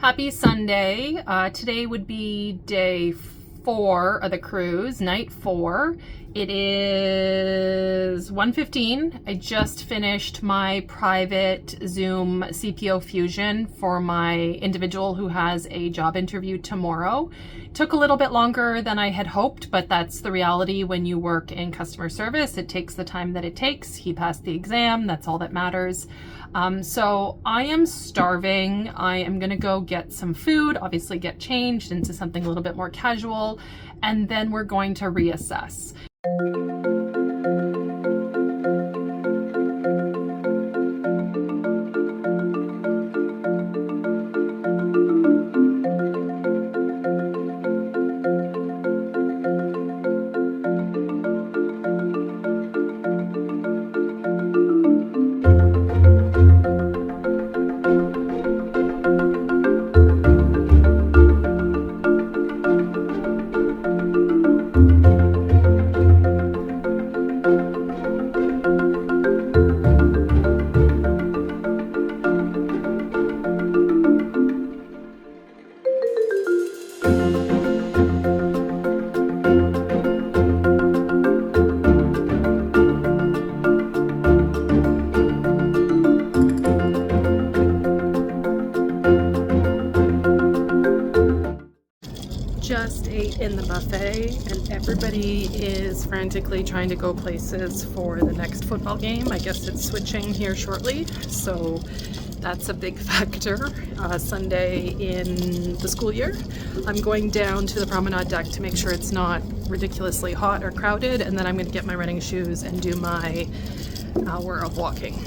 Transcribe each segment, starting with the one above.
Happy Sunday. Today would be day 4 of the cruise, night 4. It is 1:15. I just finished my private Zoom CPO fusion for my individual who has a job interview tomorrow. Took a little bit longer than I had hoped, but that's the reality when you work in customer service. It takes the time that it takes. He passed the exam. That's all that matters. So I am starving. I am going to go get some food, obviously get changed into something a little bit more casual, and then we're going to reassess. Just ate in the buffet and everybody is frantically trying to go places for the next football game. I guess it's switching here shortly, so that's a big factor. Sunday in the school year. I'm going down to the promenade deck to make sure it's not ridiculously hot or crowded, and then I'm going to get my running shoes and do my hour of walking.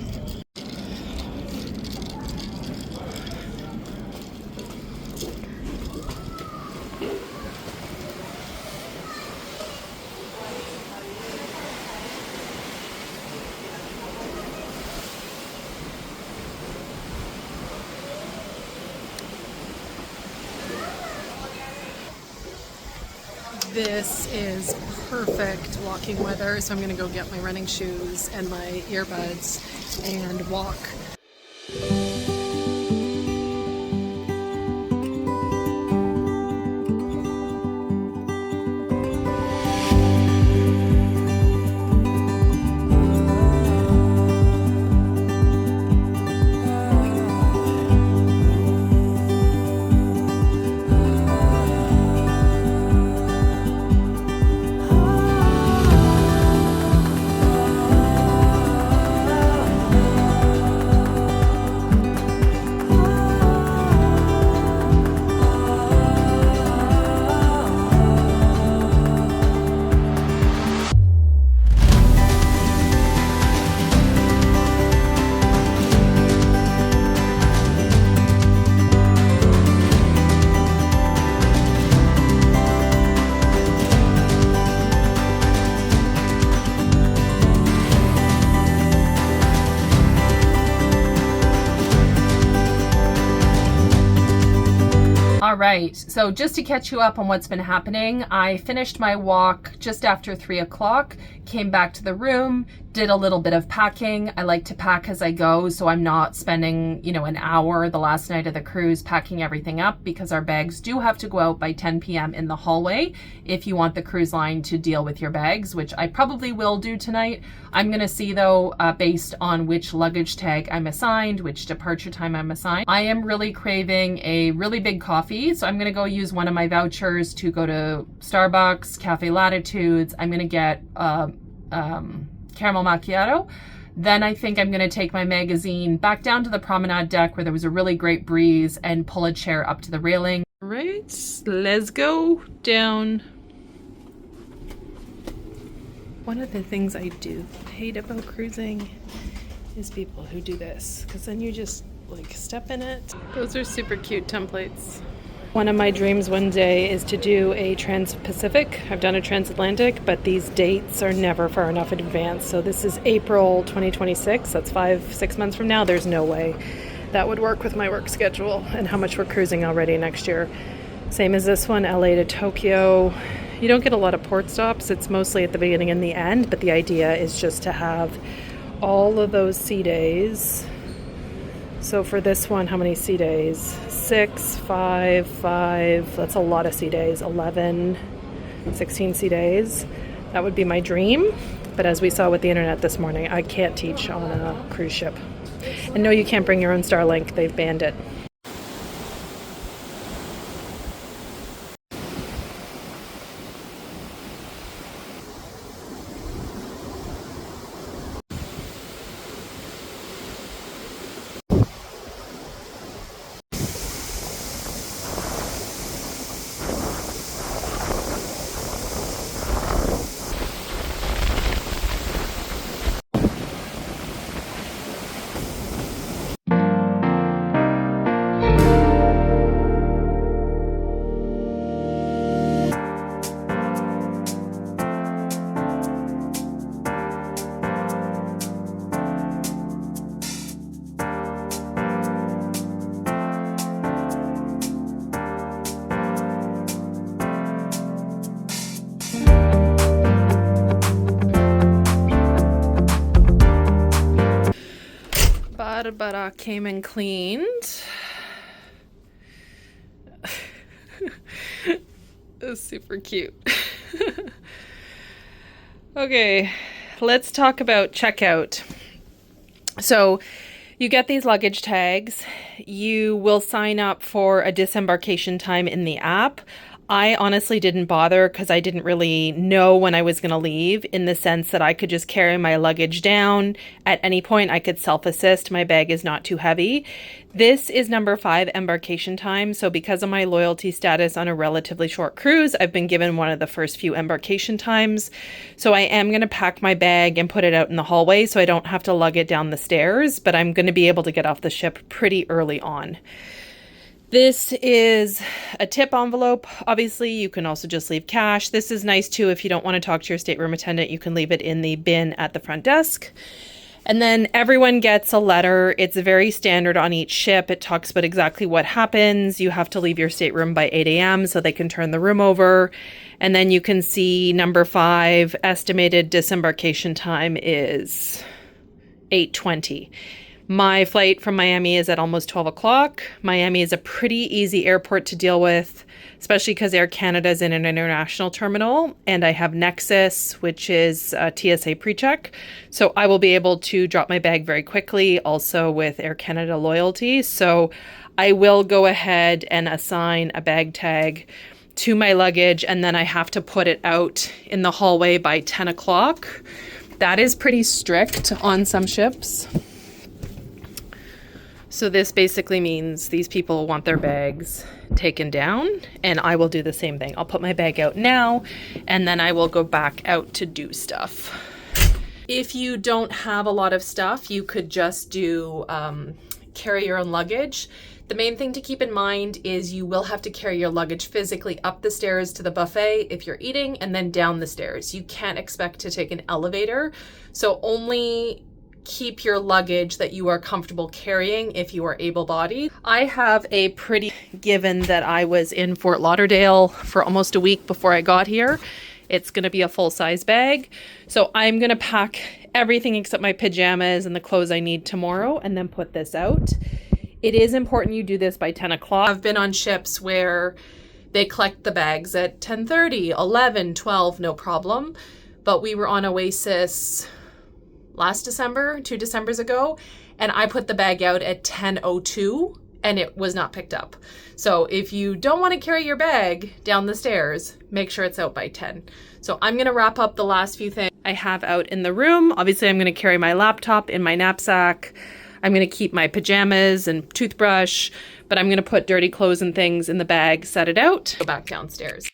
This is perfect walking weather, so I'm going to go get my running shoes and my earbuds and walk. All right, so just to catch you up on what's been happening, I finished my walk just after 3 o'clock, came back to the room, did a little bit of packing. I like to pack as I go, so I'm not spending, an hour the last night of the cruise packing everything up, because our bags do have to go out by 10 p.m. in the hallway if you want the cruise line to deal with your bags, which I probably will do tonight. I'm going to see, though, based on which luggage tag I'm assigned, which departure time I'm assigned. I am really craving a really big coffee, so I'm going to go use one of my vouchers to go to Starbucks, Cafe Latitudes. I'm going to get caramel macchiato. Then I think I'm going to take my magazine back down to the promenade deck where there was a really great breeze and pull a chair up to the railing. All right, let's go down. One of the things I do hate about cruising is people who do this, because then you just step in it. Those are super cute templates. One of my dreams one day is to do a Trans-Pacific. I've done a transatlantic, but these dates are never far enough in advance. So this is April 2026. That's 5-6 months from now. There's no way that would work with my work schedule and how much we're cruising already next year. Same as this one, LA to Tokyo. You don't get a lot of port stops. It's mostly at the beginning and the end, but the idea is just to have all of those sea days So for this one, how many sea days? 6, 5, 5. That's a lot of sea days. 11, 16 sea days. That would be my dream. But as we saw with the internet this morning, I can't teach on a cruise ship. And no, you can't bring your own Starlink. They've banned it. But came and cleaned. It's super cute. Okay, let's talk about checkout. So you get these luggage tags. You will sign up for a disembarkation time in the app. I honestly didn't bother because I didn't really know when I was going to leave, in the sense that I could just carry my luggage down. At any point, I could self-assist. My bag is not too heavy. This is number 5 embarkation time. So because of my loyalty status on a relatively short cruise, I've been given one of the first few embarkation times. So I am going to pack my bag and put it out in the hallway so I don't have to lug it down the stairs, but I'm going to be able to get off the ship pretty early on. This is a tip envelope. Obviously, you can also just leave cash. This is nice too. If you don't want to talk to your stateroom attendant, you can leave it in the bin at the front desk. And then everyone gets a letter. It's very standard on each ship. It talks about exactly what happens. You have to leave your stateroom by 8 a.m. so they can turn the room over. And then you can see number 5, estimated disembarkation time is 8:20. My flight from Miami is at almost 12 o'clock. Miami is a pretty easy airport to deal with, especially because Air Canada is in an international terminal, and I have Nexus, which is a TSA pre-check. So I will be able to drop my bag very quickly, also with Air Canada loyalty. So I will go ahead and assign a bag tag to my luggage, and then I have to put it out in the hallway by 10 o'clock. That is pretty strict on some ships. So this basically means these people want their bags taken down, and I will do the same thing. I'll put my bag out now, and then I will go back out to do stuff. If you don't have a lot of stuff, you could just do carry your own luggage. The main thing to keep in mind is you will have to carry your luggage physically up the stairs to the buffet if you're eating, and then down the stairs. You can't expect to take an elevator, so only keep your luggage that you are comfortable carrying if you are able-bodied. I have a pretty, given that I was in Fort Lauderdale for almost a week before I got here, it's going to be a full-size bag. So I'm going to pack everything except my pajamas and the clothes I need tomorrow, and then put this out. It is important you do this by 10 o'clock. I've been on ships where they collect the bags at 10:30, 11, 12, no problem. But we were on Oasis last December, 2 Decembers ago, and I put the bag out at 10:02 and it was not picked up. So if you don't want to carry your bag down the stairs, make sure it's out by 10. So I'm going to wrap up the last few things I have out in the room. Obviously, I'm going to carry my laptop in my knapsack. I'm going to keep my pajamas and toothbrush, but I'm going to put dirty clothes and things in the bag, set it out, go back downstairs.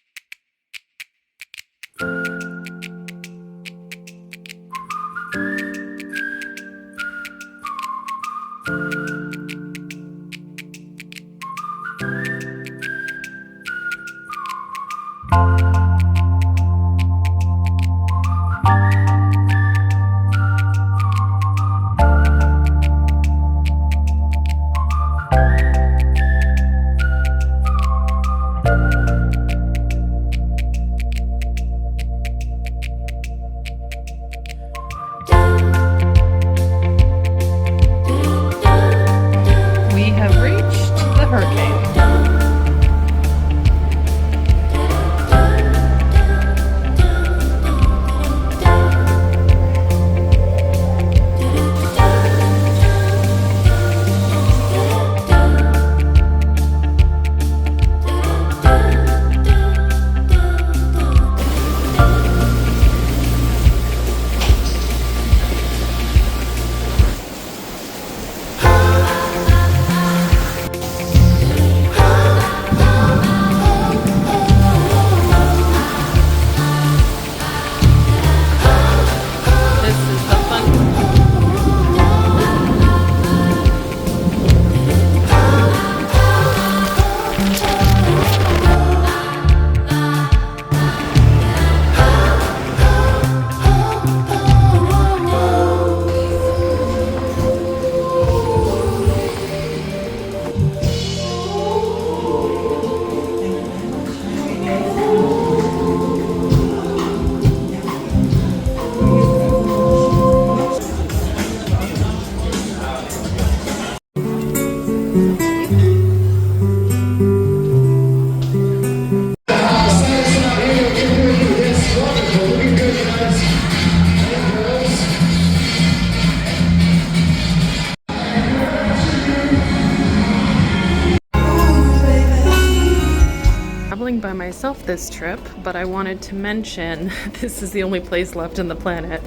traveling by myself this trip, but I wanted to mention this is the only place left on the planet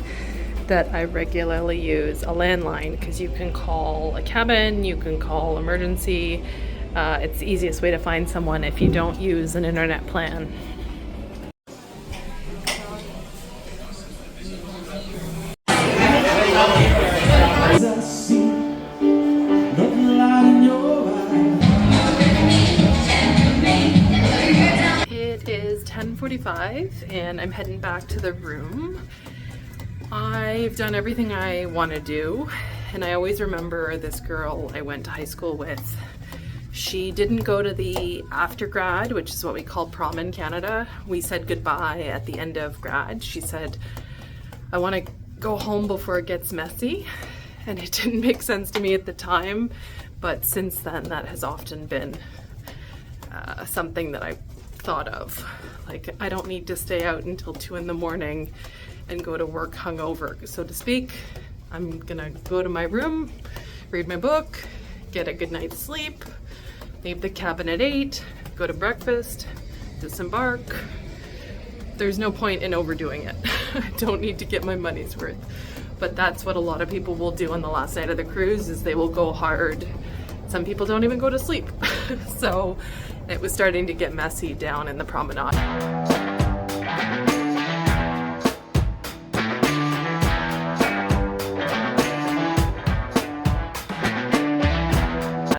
that I regularly use a landline, because you can call a cabin, you can call emergency. It's the easiest way to find someone if you don't use an internet plan. It is 10:45 and I'm heading back to the room. I've done everything I want to do, and I always remember this girl I went to high school with. She didn't go to the after grad, which is what we call prom in Canada. We said goodbye at the end of grad. She said, I want to go home before it gets messy. And it didn't make sense to me at the time, but since then that has often been something that I've thought of. Like, I don't need to stay out until 2 in the morning and go to work hungover, so to speak. I'm gonna go to my room, read my book, get a good night's sleep, leave the cabin at 8, go to breakfast, disembark. There's no point in overdoing it. I don't need to get my money's worth. But that's what a lot of people will do on the last night of the cruise, is they will go hard. Some people don't even go to sleep. So it was starting to get messy down in the promenade.